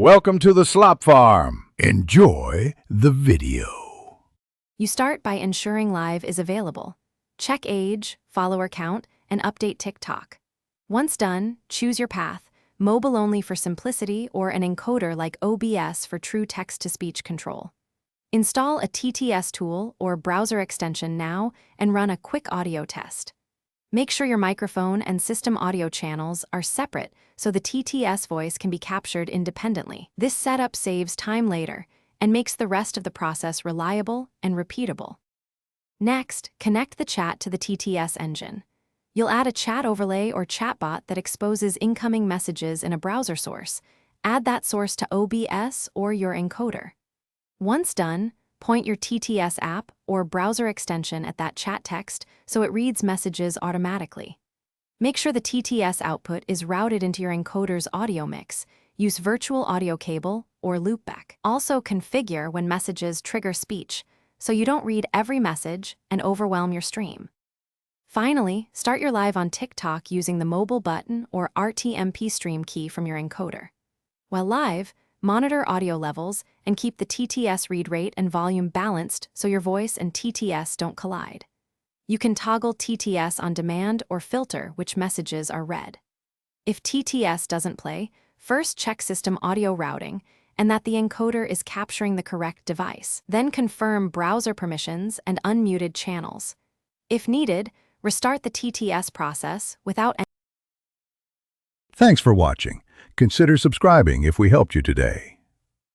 Welcome to the Slop Farm. Enjoy the video. You start by ensuring Live is available. Check age, follower count, and update TikTok. Once done, choose your path, mobile only for simplicity or an encoder like OBS for true text-to-speech control. Install a TTS tool or browser extension now and run a quick audio test. Make sure your microphone and system audio channels are separate so the TTS voice can be captured independently. This setup saves time later and makes the rest of the process reliable and repeatable. Next, connect the chat to the TTS engine. You'll add a chat overlay or chatbot that exposes incoming messages in a browser source. Add that source to OBS or your encoder. Once done, point your TTS app or browser extension at that chat text so it reads messages automatically. Make sure the TTS output is routed into your encoder's audio mix. Use virtual audio cable or loopback. Also configure when messages trigger speech so you don't read every message and overwhelm your stream. Finally, start your live on TikTok using the mobile button or RTMP stream key from your encoder. While live, monitor audio levels and keep the TTS read rate and volume balanced so your voice and TTS don't collide. You can toggle TTS on demand or filter which messages are read. If TTS doesn't play, first check system audio routing and that the encoder is capturing the correct device. Then confirm browser permissions and unmuted channels. If needed, restart the TTS process without any. Thanks for watching. Consider subscribing if we helped you today.